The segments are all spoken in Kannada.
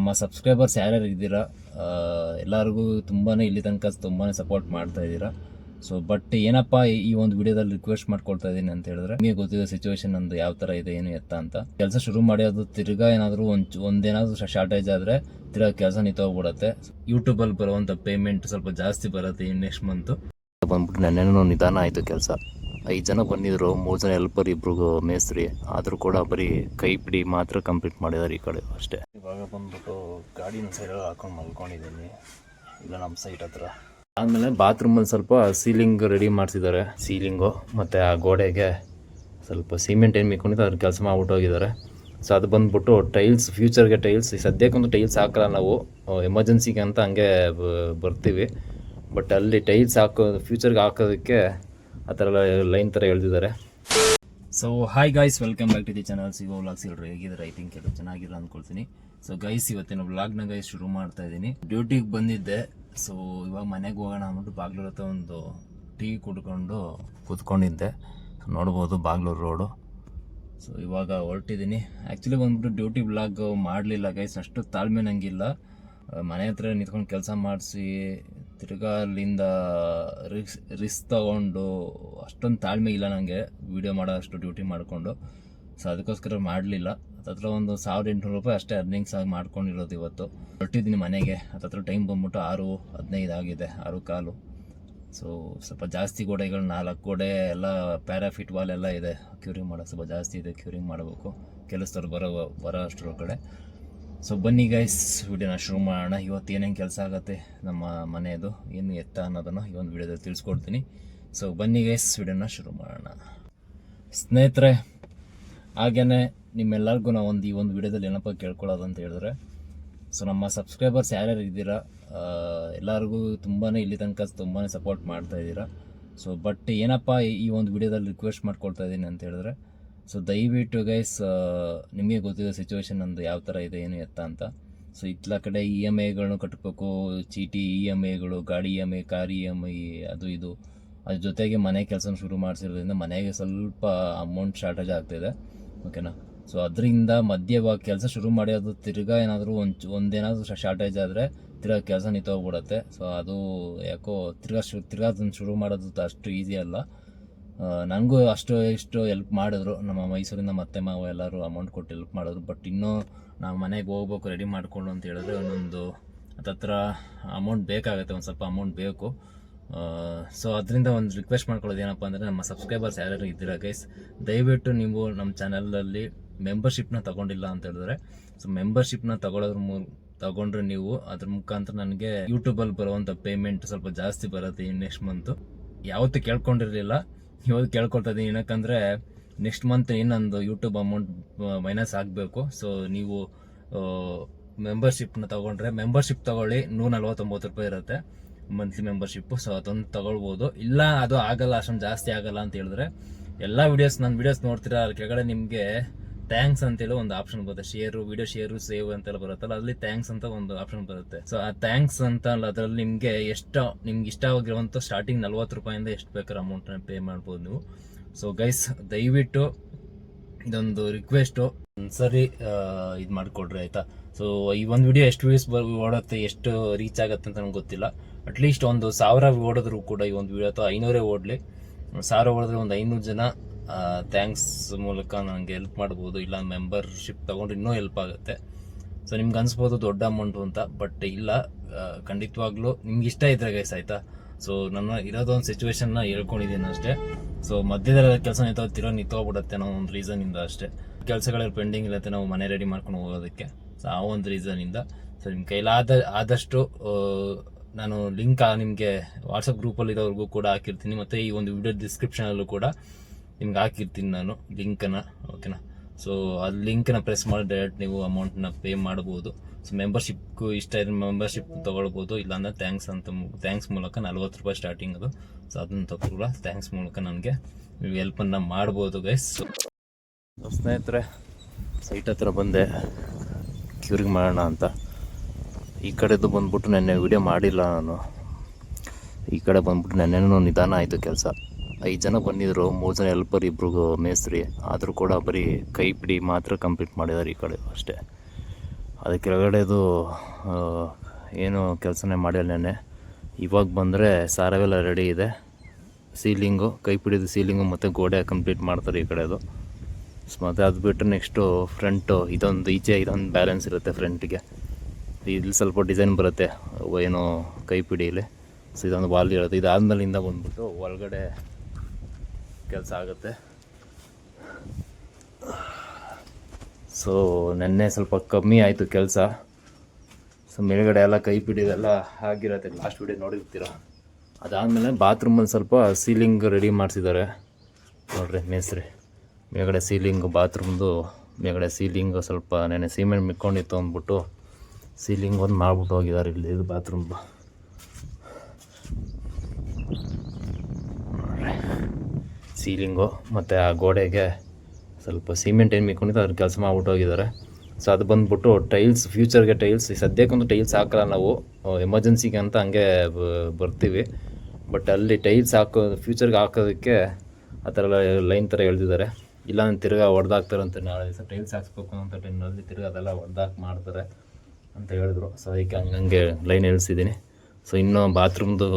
ನಮ್ಮ ಸಬ್ಸ್ಕ್ರೈಬರ್ಸ್ ಯಾರ್ಯಾರು ಇದ್ದೀರಾ ಎಲ್ಲರಿಗೂ ತುಂಬಾ ಇಲ್ಲಿ ತನಕ ತುಂಬಾ ಸಪೋರ್ಟ್ ಮಾಡ್ತಾ ಇದ್ದೀರಾ. ಸೊ ಬಟ್ ಏನಪ್ಪ ಈ ಒಂದು ವಿಡಿಯೋದಲ್ಲಿ ರಿಕ್ವೆಸ್ಟ್ ಮಾಡ್ಕೊಳ್ತಾ ಇದ್ದೀನಿ ಅಂತ ಹೇಳಿದ್ರೆ, ನಿಮಗೆ ಗೊತ್ತಿರೋ ಸಿಚುವೇಶನ್ ನಂದು ಯಾವ ಥರ ಇದೆ ಏನು ಎತ್ತ ಅಂತ. ಕೆಲಸ ಶುರು ಮಾಡಿ ಅದು ತಿರ್ಗಾ ಏನಾದರೂ ಒಂದೇನಾದರೂ ಶಾರ್ಟೇಜ್ ಆದರೆ ತಿರ್ಗಾ ಕೆಲಸ ನಿಂತೋಗ್ಬಿಡುತ್ತೆ. ಯೂಟ್ಯೂಬಲ್ಲಿ ಬರುವಂಥ ಪೇಮೆಂಟ್ ಸ್ವಲ್ಪ ಜಾಸ್ತಿ ಬರುತ್ತೆ ಈ ನೆಕ್ಸ್ಟ್ ಮಂತು. ಬಂದ್ಬಿಟ್ಟು ನೆನ್ನೆನೂ ನಿಧಾನ ಆಯಿತು ಕೆಲಸ. 5 ಜನ ಬಂದಿದ್ರು, 3 ಜನ ಹೆಲ್ಪರ್, 2 ಮೇಸ್ತ್ರಿ. ಆದರೂ ಕೂಡ ಬರೀ ಕೈ ಪಿಡಿ ಮಾತ್ರ ಕಂಪ್ಲೀಟ್ ಮಾಡಿದ್ದಾರೆ ಈ ಕಡೆ ಅಷ್ಟೇ. ಇವಾಗ ಬಂದ್ಬಿಟ್ಟು ಗಾಡಿನ ಸೈಡಲ್ಲಿ ಹಾಕೊಂಡು ಮಲ್ಕೊಂಡಿದ್ದೀನಿ ಇಲ್ಲ ನಮ್ಮ ಸೈಟ್ ಹತ್ರ. ಆದಮೇಲೆ ಬಾತ್ರೂಮಲ್ಲಿ ಸ್ವಲ್ಪ ಸೀಲಿಂಗ್ ರೆಡಿ ಮಾಡಿಸಿದ್ದಾರೆ. ಸೀಲಿಂಗು ಮತ್ತು ಆ ಗೋಡೆಗೆ ಸ್ವಲ್ಪ ಸಿಮೆಂಟ್ ಏನು ಮಿಕ್ಕೊಂಡಿದ್ದು ಅದ್ರ ಕೆಲಸ ಮಾಡ್ಬಿಟ್ಟು ಹೋಗಿದ್ದಾರೆ. ಸೊ ಅದು ಬಂದ್ಬಿಟ್ಟು ಟೈಲ್ಸ್, ಫ್ಯೂಚರ್ಗೆ ಟೈಲ್ಸ್. ಸದ್ಯಕ್ಕೊಂದು ಟೈಲ್ಸ್ ಹಾಕಲ್ಲ ನಾವು, ಎಮರ್ಜೆನ್ಸಿಗೆ ಅಂತ ಹಂಗೆ ಬರ್ತೀವಿ. ಬಟ್ ಅಲ್ಲಿ ಟೈಲ್ಸ್ ಫ್ಯೂಚರ್ಗೆ ಹಾಕೋದಕ್ಕೆ ಆ ಥರ ಲೈನ್ ಥರ ಎಳೆದಿದ್ದಾರೆ. So hi guys, welcome back to the channel ಸಿಗೋ ವ್ಲಾಗ್ಸ್. ಎಲ್ಲರೂ ಹೇಗಿದ್ದಾರೆ? ಐ ಥಿಂಕ್ ಎಲ್ಲರೂ ಚೆನ್ನಾಗಿಲ್ಲ ಅಂದ್ಕೊಳ್ತೀನಿ. ಸೊ ಗೈಸ್, ಇವತ್ತಿನ ವ್ಲಾಗ್ನ ಗೈಸ್ ಶುರು ಮಾಡ್ತಾ ಇದ್ದೀನಿ. ಡ್ಯೂಟಿಗೆ ಬಂದಿದ್ದೆ. ಸೊ ಇವಾಗ ಮನೆಗೆ ಹೋಗೋಣ ಅಂದ್ಬಿಟ್ಟು ಬಾಗ್ಲೂರ್ ಹತ್ರ ಒಂದು ಟೀ ಕುಡ್ಕೊಂಡು ಕೂತ್ಕೊಂಡಿದ್ದೆ. ನೋಡ್ಬೋದು ಬಾಗ್ಲೂರು ರೋಡು. ಸೊ ಇವಾಗ ಹೊರಟಿದ್ದೀನಿ. ಆ್ಯಕ್ಚುಲಿ ಬಂದ್ಬಿಟ್ಟು ಡ್ಯೂಟಿ ವ್ಲಾಗ್ ಮಾಡಲಿಲ್ಲ ಗೈಸ್, ಅಷ್ಟು ತಾಳ್ಮೆ ನನಗಿಲ್ಲ. ಮನೆ ಹತ್ರ ನಿಂತ್ಕೊಂಡು ಕೆಲಸ ಮಾಡಿಸಿ ತಿರ್ಗಾ ಅಲ್ಲಿಂದ ರಿಸ್ಕ್ ತೊಗೊಂಡು ಅಷ್ಟೊಂದು ತಾಳ್ಮೆ ಇಲ್ಲ ನನಗೆ ವೀಡಿಯೋ ಮಾಡೋ ಅಷ್ಟು ಡ್ಯೂಟಿ ಮಾಡಿಕೊಂಡು. ಸೊ ಅದಕ್ಕೋಸ್ಕರ ಮಾಡಲಿಲ್ಲ. ಹತ್ತತ್ರ ಒಂದು 1800 ರೂಪಾಯಿ ಅಷ್ಟೇ ಅರ್ನಿಂಗ್ಸ್ ಆಗಿ ಮಾಡ್ಕೊಂಡಿರೋದು ಇವತ್ತು. ಹೊರಟಿದ್ದೀನಿ ಮನೆಗೆ. ಹತ್ತತ್ರ ಟೈಮ್ ಬಂದ್ಬಿಟ್ಟು 6:15 ಆಗಿದೆ, 6:15. ಸೊ ಸ್ವಲ್ಪ ಜಾಸ್ತಿ ಗೋಡೆಗಳು, 4 ಗೋಡೆ ಎಲ್ಲ ಪ್ಯಾರಾಫಿಟ್ ವಾಲ್ ಎಲ್ಲ ಇದೆ. ಕ್ಯೂರಿಂಗ್ ಮಾಡೋಕ್ಕೆ ಸ್ವಲ್ಪ ಜಾಸ್ತಿ ಇದೆ, ಕ್ಯೂರಿಂಗ್ ಮಾಡಬೇಕು ಕೆಲಸದವ್ರು ಬರೋ ಅಷ್ಟರ ಕಡೆ. ಸೊ ಬನ್ನಿ ಗೈಸ್, ವಿಡಿಯೋನ ಶುರು ಮಾಡೋಣ. ಇವತ್ತು ಏನೇನು ಕೆಲಸ ಆಗುತ್ತೆ ನಮ್ಮ ಮನೆಯದು, ಏನು ಎತ್ತ ಅನ್ನೋದನ್ನು ಈ ಒಂದು ವಿಡಿಯೋದಲ್ಲಿ ತಿಳಿಸ್ಕೊಡ್ತೀನಿ. ಸೊ ಬನ್ನಿ ಗೈಸ್, ವಿಡಿಯೋನ ಶುರು ಮಾಡೋಣ. ಸ್ನೇಹಿತರೆ, ಹಾಗೆಯೇ ನಿಮ್ಮೆಲ್ಲರಿಗೂ ನಾವು ಈ ಒಂದು ವಿಡಿಯೋದಲ್ಲಿ ಏನಪ್ಪ ಕೇಳ್ಕೊಳ್ಳೋದು ಅಂತ ಹೇಳಿದ್ರೆ, ಸೊ ನಮ್ಮ ಸಬ್ಸ್ಕ್ರೈಬರ್ಸ್ ಯಾರ್ಯಾರು ಇದ್ದೀರಾ ಎಲ್ಲರಿಗೂ ತುಂಬಾ ಇಲ್ಲಿ ತನಕ ತುಂಬಾ ಸಪೋರ್ಟ್ ಮಾಡ್ತಾ ಇದ್ದೀರಾ. ಸೊ ಬಟ್ ಏನಪ್ಪ ಈ ಒಂದು ವಿಡಿಯೋದಲ್ಲಿ ರಿಕ್ವೆಸ್ಟ್ ಮಾಡ್ಕೊಳ್ತಾ ಇದ್ದೀನಿ ಅಂತ ಹೇಳಿದ್ರೆ, ಸೊ ದಯವಿಟ್ಟು ಗೈಸ್, ನಿಮಗೆ ಗೊತ್ತಿರೋ ಸಿಚುವೇಶನ್ ನಂದು ಯಾವ ಥರ ಇದೆ ಏನು ಎತ್ತ ಅಂತ. ಸೊ ಇತ್ಲ ಕಡೆ EMIಗಳನ್ನು ಕಟ್ಟಬೇಕು, ಚೀಟಿ EMIಗಳು, ಗಾಡಿ EMI, ಕಾರ್ EMI, ಅದು ಇದು. ಅದ್ರ ಜೊತೆಗೆ ಮನೆ ಕೆಲಸ ಶುರು ಮಾಡಿಸಿರೋದ್ರಿಂದ ಮನೆಗೆ ಸ್ವಲ್ಪ ಅಮೌಂಟ್ ಶಾರ್ಟೇಜ್ ಆಗ್ತಿದೆ, ಓಕೆನಾ. ಸೊ ಅದರಿಂದ ಮಧ್ಯವಾಗ ಕೆಲಸ ಶುರು ಮಾಡಿ ಅದು ತಿರ್ಗಾ ಏನಾದರೂ ಒಂದೇನಾದರೂ ಶಾರ್ಟೇಜ್ ಆದರೆ ತಿರ್ಗಾ ಕೆಲಸ ನಿಂತೋಗ್ಬಿಡುತ್ತೆ. ಸೊ ಅದು ಯಾಕೋ ತಿರ್ಗಾ ಅದನ್ನು ಶುರು ಮಾಡೋದು ಅಷ್ಟು ಈಸಿ ಅಲ್ಲ. ನನಗೂ ಇಷ್ಟು ಹೆಲ್ಪ್ ಮಾಡಿದ್ರು ನಮ್ಮ ಮೈಸೂರಿಂದ ಮತ್ತೆ ಮಾವ ಎಲ್ಲರೂ ಅಮೌಂಟ್ ಕೊಟ್ಟು ಹೆಲ್ಪ್ ಮಾಡಿದ್ರು. ಬಟ್ ಇನ್ನೂ ನಾವು ಮನೆಗೆ ಹೋಗ್ಬೇಕು ರೆಡಿ ಮಾಡಿಕೊಂಡು ಅಂತ ಹೇಳಿದ್ರೆ ಒಂದೊಂದು ಹತ್ತತ್ರ ಅಮೌಂಟ್ ಬೇಕಾಗುತ್ತೆ, ಒಂದು ಸ್ವಲ್ಪ ಅಮೌಂಟ್ ಬೇಕು. ಸೊ ಅದರಿಂದ ಒಂದು ರಿಕ್ವೆಸ್ಟ್ ಮಾಡ್ಕೊಳ್ಳೋದು ಏನಪ್ಪ ಅಂದರೆ, ನಮ್ಮ ಸಬ್ಸ್ಕ್ರೈಬರ್ಸ್ ಯಾರ್ಯಾರು ಇದ್ದೀರಾ ಗೈಸ್, ದಯವಿಟ್ಟು ನೀವು ನಮ್ಮ ಚಾನಲಲ್ಲಿ ಮೆಂಬರ್ಶಿಪ್ನ ತೊಗೊಂಡಿಲ್ಲ ಅಂತ ಹೇಳಿದ್ರೆ, ಸೊ ಮೆಂಬರ್ಶಿಪ್ನ ತಗೊಂಡ್ರೆ ನೀವು ಅದ್ರ ಮುಖಾಂತರ ನನಗೆ ಯೂಟ್ಯೂಬಲ್ಲಿ ಬರುವಂಥ ಪೇಮೆಂಟ್ ಸ್ವಲ್ಪ ಜಾಸ್ತಿ ಬರುತ್ತೆ ಈ ನೆಕ್ಸ್ಟ್ ಮಂತು. ಯಾವತ್ತೂ ಕೇಳ್ಕೊಂಡಿರಲಿಲ್ಲ, ಇವತ್ತು ಕೇಳ್ಕೊಳ್ತಾ ಇದ್ದೀನಿ. ಏನಕ್ಕಂದರೆ ನೆಕ್ಸ್ಟ್ ಮಂತ್ ಇನ್ನೊಂದು ಯೂಟ್ಯೂಬ್ ಅಮೌಂಟ್ ಮೈನಸ್ ಆಗಬೇಕು. ಸೊ ನೀವು ಮೆಂಬರ್ಶಿಪ್ನ ತೊಗೊಂಡ್ರೆ, ಮೆಂಬರ್ಶಿಪ್ ತೊಗೊಳ್ಳಿ, 149 ರೂಪಾಯಿ ಇರುತ್ತೆ ಮಂತ್ಲಿ ಮೆಂಬರ್ಶಿಪ್ಪು. ಸೊ ಅದೊಂದು ತೊಗೊಳ್ಬೋದು. ಇಲ್ಲ ಅದು ಆಗಲ್ಲ, ಅಷ್ಟೊಂದು ಜಾಸ್ತಿ ಆಗಲ್ಲ ಅಂತ ಹೇಳಿದ್ರೆ, ಎಲ್ಲ ನನ್ನ ವೀಡಿಯೋಸ್ ನೋಡ್ತೀರಾ, ಅಲ್ಲಿ ಕೆಳಗಡೆ ನಿಮಗೆ ಥ್ಯಾಂಕ್ಸ್ ಅಂತೇಳಿ ಒಂದು ಆಪ್ಷನ್ ಬರುತ್ತೆ. ವಿಡಿಯೋ ಶೇರು ಸೇವ್ ಅಂತೆಲ್ಲ ಬರುತ್ತಲ್ಲ, ಅಲ್ಲಿ ಥ್ಯಾಂಕ್ಸ್ ಅಂತ ಒಂದು ಆಪ್ಷನ್ ಬರುತ್ತೆ. ಸೊ ಆ ಥ್ಯಾಂಕ್ಸ್ ಅಂತ ಅದರಲ್ಲಿ ನಿಮಗೆ ನಿಮ್ಗೆ ಇಷ್ಟವಾಗಿರುವಂಥ ಸ್ಟಾರ್ಟಿಂಗ್ 40 ರೂಪಾಯಿಂದ ಎಷ್ಟು ಬೇಕಾದ್ರೆ ಅಮೌಂಟ್ನ ಪೇ ಮಾಡ್ಬೋದು ನೀವು. ಸೊ ಗೈಸ್, ದಯವಿಟ್ಟು ಇದೊಂದು ರಿಕ್ವೆಸ್ಟು, ಒಂದ್ಸರಿ ಇದು ಮಾಡಿಕೊಡ್ರಿ ಆಯಿತಾ. ಸೊ ಈ ಒಂದು ವಿಡಿಯೋ ಎಷ್ಟು ವ್ಯೂಸ್ ಓಡುತ್ತೆ, ಎಷ್ಟು ರೀಚ್ ಆಗುತ್ತೆ ಅಂತ ನಮ್ಗೆ ಗೊತ್ತಿಲ್ಲ. ಅಟ್ಲೀಸ್ಟ್ ಒಂದು 1000 ಓಡಿದ್ರು ಕೂಡ ಈ ಒಂದು ವಿಡಿಯೋ, ಅಥವಾ 500 ಓಡಲಿ, 1000 ಓಡಿದ್ರೆ ಒಂದು 500 ಜನ ಥ್ಯಾಂಕ್ಸ್ ಮೂಲಕ ನನಗೆ ಹೆಲ್ಪ್ ಮಾಡ್ಬೋದು. ಇಲ್ಲ ಮೆಂಬರ್ಶಿಪ್ ತೊಗೊಂಡ್ರೆ ಇನ್ನೂ ಹೆಲ್ಪ್ ಆಗುತ್ತೆ. ಸೊ ನಿಮ್ಗೆ ಅನ್ಸ್ಬೋದು ದೊಡ್ಡ ಅಮೌಂಟು ಅಂತ, ಬಟ್ ಇಲ್ಲ, ಖಂಡಿತವಾಗ್ಲೂ ನಿಮ್ಗೆ ಇಷ್ಟ ಇದ್ರೆ ಗೈಸ್ ಆಯಿತಾ. ಸೊ ನನ್ನ ಇರೋದೊಂದು ಸಿಚುವೇಶನ್ನ ಹೇಳ್ಕೊಂಡಿದ್ದೀನಿ ಅಷ್ಟೇ. ಸೊ ಮಧ್ಯದಲ್ಲಿ ಕೆಲಸ ನಿಂತೋಗ್ಬಿಡುತ್ತೆ ಅನ್ನೋ ಒಂದು ರೀಸನಿಂದ ಅಷ್ಟೇ. ಕೆಲಸಗಳಲ್ಲಿ ಪೆಂಡಿಂಗ್ ಇರುತ್ತೆ ನಾವು ಮನೆ ರೆಡಿ ಮಾಡ್ಕೊಂಡು ಹೋಗೋದಕ್ಕೆ. ಸೊ ಆ ಒಂದು ರೀಸನಿಂದ ಸೊ ನಿಮ್ಮ ಆದಷ್ಟು ನಾನು ಲಿಂಕ್ ನಿಮಗೆ ವಾಟ್ಸಪ್ ಗ್ರೂಪಲ್ಲಿ ಇರೋವ್ರಿಗೂ ಕೂಡ ಹಾಕಿರ್ತೀನಿ, ಮತ್ತು ಈ ಒಂದು ವಿಡಿಯೋ ಡಿಸ್ಕ್ರಿಪ್ಷನಲ್ಲೂ ಕೂಡ ನಿಮ್ಗೆ ಹಾಕಿರ್ತೀನಿ ನಾನು ಲಿಂಕನ್ನು, ಓಕೆನಾ. ಸೊ ಆ ಲಿಂಕನ್ನ ಪ್ರೆಸ್ ಮಾಡಿ ಡೈರೆಕ್ಟ್ ನೀವು ಅಮೌಂಟ್ನ ಪೇ ಮಾಡ್ಬೋದು. ಸೊ ಮೆಂಬರ್ಶಿಪ್ಗೂ ಇಷ್ಟ ಇದ್ರೆ ಮೆಂಬರ್ಶಿಪ್ ತೊಗೊಳ್ಬೋದು. ಇಲ್ಲಾಂದರೆ ಥ್ಯಾಂಕ್ಸ್ ಮೂಲಕ 40 ರೂಪಾಯಿ ಸ್ಟಾರ್ಟಿಂಗ್ ಅದು. ಸೊ ಅದನ್ನು ತಗೊಳ್ಳ ಥ್ಯಾಂಕ್ಸ್ ಮೂಲಕ ನನಗೆ ನೀವು ಹೆಲ್ಪನ್ನು ಮಾಡ್ಬೋದು ಗೈಸ್. ಸ್ನೇಹಿತರೆ, ಸೈಟ್ ಹತ್ರ ಬಂದೆ ಕ್ಯೂರಿಂಗ್ ಮಾಡೋಣ ಅಂತ. ಈ ಕಡೆದು ಬಂದ್ಬಿಟ್ಟು ನೆನ್ನೆ ವಿಡಿಯೋ ಮಾಡಿಲ್ಲ ನಾನು. ಈ ಕಡೆ ಬಂದ್ಬಿಟ್ಟು ನೆನ್ನೆನೂ ನಿಧಾನ ಆಯಿತು ಕೆಲಸ. 5 ಜನ ಬಂದಿದ್ರು, 3 ಜನ ಹೆಲ್ಪರ್, 2 ಮೇಸ್ತ್ರಿ. ಆದರೂ ಕೂಡ ಬರೀ ಕೈ ಪಿಡಿ ಮಾತ್ರ ಕಂಪ್ಲೀಟ್ ಮಾಡಿದ್ದಾರೆ ಈ ಕಡೆ ಅಷ್ಟೇ. ಅದು ಕೆಳಗಡೆದು ಏನು ಕೆಲಸನೇ ಮಾಡಿಲ್ಲ ನೆನ್ನೆ. ಇವಾಗ ಬಂದರೆ ಸಾರವೆಲ್ಲ ರೆಡಿ ಇದೆ. ಸೀಲಿಂಗು, ಕೈ ಪಿಡಿದು ಸೀಲಿಂಗು ಮತ್ತು ಗೋಡೆ ಕಂಪ್ಲೀಟ್ ಮಾಡ್ತಾರೆ ಈ ಕಡೆದು. ಮತ್ತು ಅದು ಬಿಟ್ಟರೆ ನೆಕ್ಸ್ಟು ಫ್ರಂಟು ಇದೊಂದು ಇದೊಂದು ಬ್ಯಾಲೆನ್ಸ್ ಇರುತ್ತೆ ಫ್ರಂಟಿಗೆ. ಇಲ್ಲಿ ಸ್ವಲ್ಪ ಡಿಸೈನ್ ಬರುತ್ತೆ ಏನು ಕೈ ಪಿಡೀಲಿ. ಸೊ ಇದೊಂದು ವಾಲ್ ಇರುತ್ತೆ. ಇದಾದಮೇಲಿಂದ ಬಂದ್ಬಿಟ್ಟು ಒಳಗಡೆ ಕೆಲಸ ಆಗುತ್ತೆ. ಸೊ ನೆನ್ನೆ ಸ್ವಲ್ಪ ಕಮ್ಮಿ ಆಯಿತು ಕೆಲಸ. ಸೊ ಮೇಲ್ಗಡೆ ಎಲ್ಲ ಕೈ ಪಿಡಿದೆಲ್ಲ ಆಗಿರುತ್ತೆ, ಲಾಸ್ಟ್ ವಿಡಿಯೋ ನೋಡಿರ್ತೀರ. ಅದಾದಮೇಲೆ ಬಾತ್ರೂಮಲ್ಲಿ ಸ್ವಲ್ಪ ಸೀಲಿಂಗ್ ರೆಡಿ ಮಾಡಿಸಿದ್ದಾರೆ ನೋಡ್ರಿ ಮೇಸ್ತ್ರಿ. ಮೇಲ್ಗಡೆ ಸೀಲಿಂಗ್, ಬಾತ್ರೂಮ್ದು ಮೇಲ್ಗಡೆ ಸೀಲಿಂಗ್ ಸ್ವಲ್ಪ ನೆನ್ನೆ ಸಿಮೆಂಟ್ ಮಿಕ್ಕೊಂಡಿತ್ತು ಅಂದ್ಬಿಟ್ಟು ಸೀಲಿಂಗ್ ಒಂದು ಮಾಡ್ಬಿಟ್ಟು ಹೋಗಿದ್ದಾರೆ. ಇಲ್ಲಿ ಇದು ಬಾತ್ರೂಮ್ದು ನೋಡ್ರಿ ಸೀಲಿಂಗು. ಮತ್ತು ಆ ಗೋಡೆಗೆ ಸ್ವಲ್ಪ ಸಿಮೆಂಟ್ ಏನು ಮಿಕ್ಕೊಂಡಿತ್ತು ಅದ್ರ ಕೆಲಸ ಮಾಡ್ಬಿಟ್ಟು ಹೋಗಿದ್ದಾರೆ. ಸೊ ಅದು ಬಂದ್ಬಿಟ್ಟು ಟೈಲ್ಸ್, ಫ್ಯೂಚರ್ಗೆ ಟೈಲ್ಸ್. ಸದ್ಯಕ್ಕೊಂದು ಟೈಲ್ಸ್ ಹಾಕಲ್ಲ ನಾವು, ಎಮರ್ಜೆನ್ಸಿಗೆ ಅಂತ ಹಂಗೆ ಬರ್ತೀವಿ. ಬಟ್ ಅಲ್ಲಿ ಟೈಲ್ಸ್ ಫ್ಯೂಚರ್ಗೆ ಹಾಕೋದಕ್ಕೆ ಆ ಥರ ಲೈನ್ ಥರ ಎಳೆದಿದ್ದಾರೆ. ಇಲ್ಲ ತಿರ್ಗಾ ಹೊಡೆದಾಕ್ತಾರಂತೆ, ನಾಳೆ ದಿವಸ ಟೈಲ್ಸ್ ಹಾಕ್ಸ್ಬೇಕು ಅಂತ ಟೈಮ್ನಲ್ಲಿ ತಿರ್ಗಾ ಅದೆಲ್ಲ ಹೊಡೆದಾಕಿ ಮಾಡ್ತಾರೆ ಅಂತ ಹೇಳಿದ್ರು. ಸೊ ಅದಕ್ಕೆ ಹಂಗಂಗೆ ಲೈನ್ ಎಳ್ಸಿದ್ದೀನಿ. ಸೊ ಇನ್ನೂ ಬಾತ್ರೂಮ್ದು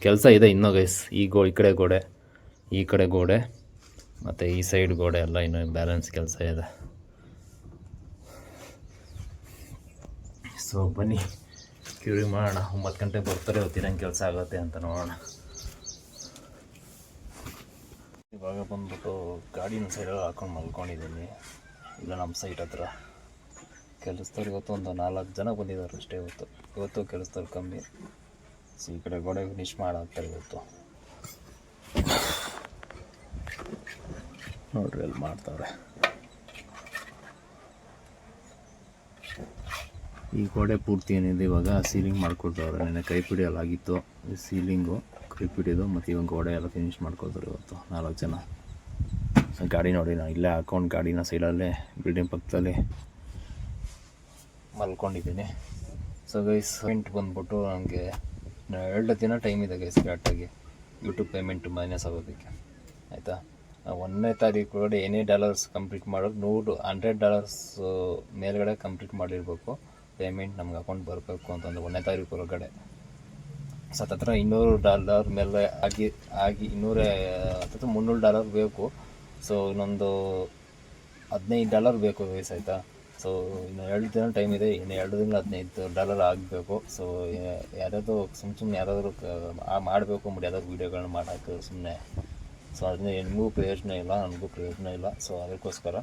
ಕೆಲಸ ಇದೆ ಇನ್ನೂ ಗೈಸ್. ಈ ಕಡೆ ಗೋಡೆ, ಈ ಕಡೆ ಗೋಡೆ ಮತ್ತು ಈ ಸೈಡ್ ಗೋಡೆ ಎಲ್ಲ ಇನ್ನೂ ಬ್ಯಾಲೆನ್ಸ್ ಕೆಲಸ ಇದೆ. ಸೊ ಬನ್ನಿ ಕ್ಯೂರಿ ಮಾಡೋಣ. 9 ಗಂಟೆಗೆ ಬರ್ತಾರೆ, ಹೊತ್ತಿರಂಗೆ ಕೆಲಸ ಆಗುತ್ತೆ ಅಂತ ನೋಡೋಣ. ಇವಾಗ ಬಂದ್ಬಿಟ್ಟು ಗಾಡಿನ ಸೈಡಲ್ಲಿ ಹಾಕೊಂಡು ಮಲ್ಕೊಂಡಿದ್ದೀನಿ. ಇಲ್ಲ ನಮ್ಮ ಸೈಟ್ ಹತ್ರ ಕೆಲಸದವ್ರು ಇವತ್ತು ಒಂದು 4 ಜನ ಬಂದಿದ್ದಾರೆ ಅಷ್ಟೇ. ಇವತ್ತು ಕೆಲಸದವ್ರು ಕಮ್ಮಿ. ಸೊ ಈ ಕಡೆ ಗೋಡೆ ಫಿನಿಶ್ ಮಾಡಾಕ್ತಾರೆ ಇವತ್ತು. ನೋಡ್ರಿ ಅಲ್ಲಿ ಮಾಡ್ತಾರೆ. ಈ ಗೋಡೆ ಪೂರ್ತಿ ಏನಿದೆ ಇವಾಗ ಸೀಲಿಂಗ್ ಮಾಡ್ಕೊಳ್ತಾವ್ರೆ. ನೆನ್ನೆ ಕೈ ಪಿಡಿಯಲ್ಲಿ ಆಗಿತ್ತು ಸೀಲಿಂಗು, ಕೈ ಪಿಡಿದು ಮತ್ತು ಇವಾಗ ಗೋಡೆ ಎಲ್ಲ ಫಿನಿಶ್ ಮಾಡ್ಕೊಳ್ತಾರೆ ಇವತ್ತು 4 ಜನ. ಸೊ ಗಾಡಿ ನೋಡಿ, ನಾನು ಇಲ್ಲೇ ಹಾಕೊಂಡು ಗಾಡಿನ ಸೈಡಲ್ಲೇ ಬಿಲ್ಡಿಂಗ್ ಪಕ್ಕದಲ್ಲಿ ಮಲ್ಕೊಂಡಿದ್ದೀನಿ. ಸೊ ಗೈಸ್ ಪೇಮೆಂಟ್ ಬಂದ್ಬಿಟ್ಟು ನನಗೆ 2 ದಿನ ಟೈಮ್ ಇದೆ ಗೈಸ್ ಕರೆಕ್ಟಾಗಿ ಯೂಟ್ಯೂಬ್ ಪೇಮೆಂಟ್ ಮೈನಸ್ ಆಗೋದಕ್ಕೆ. ಆಯಿತಾ, 1ನೇ ತಾರೀಕು ಒಳಗಡೆ ಏನೇ ಡಾಲರ್ಸ್ ಕಂಪ್ಲೀಟ್ ಮಾಡೋದು $100 ಮೇಲ್ಗಡೆ ಕಂಪ್ಲೀಟ್ ಮಾಡಿರಬೇಕು. ಪೇಮೆಂಟ್ ನಮ್ಗೆ ಅಕೌಂಟ್ ಬರಬೇಕು ಅಂತಂದು 1ನೇ ತಾರೀಕು ಒಳಗಡೆ. ಸತ್ತತ್ರ $200 ಮೇಲೆ ಆಗಿ $300 ಬೇಕು. ಸೊ ಇನ್ನೊಂದು $15 ಬೇಕು ವಯಸ್ಸು. ಆಯಿತಾ, ಸೊ ಇನ್ನು 2 ದಿನ ಟೈಮ್ ಇದೆ. ಇನ್ನು 2 ದಿನ $15 ಆಗಬೇಕು. ಸೊ ಯಾರಾದರೂ ಸುಮ್ಮನೆ ಯಾರಾದರೂ ಮಾಡಬೇಕು ಅಂದ್ಬಿಟ್ಟು ಯಾವ್ದಾದ್ರು ವೀಡಿಯೋಗಳನ್ನ ಮಾಡೋಕ್ಕೆ ಸುಮ್ಮನೆ. ಸೊ ಅದನ್ನ ನಿಮಗೂ ಪ್ರಯೋಜನ ಇಲ್ಲ, ನನಗೂ ಪ್ರಯೋಜನ ಇಲ್ಲ. ಸೊ ಅದಕ್ಕೋಸ್ಕರ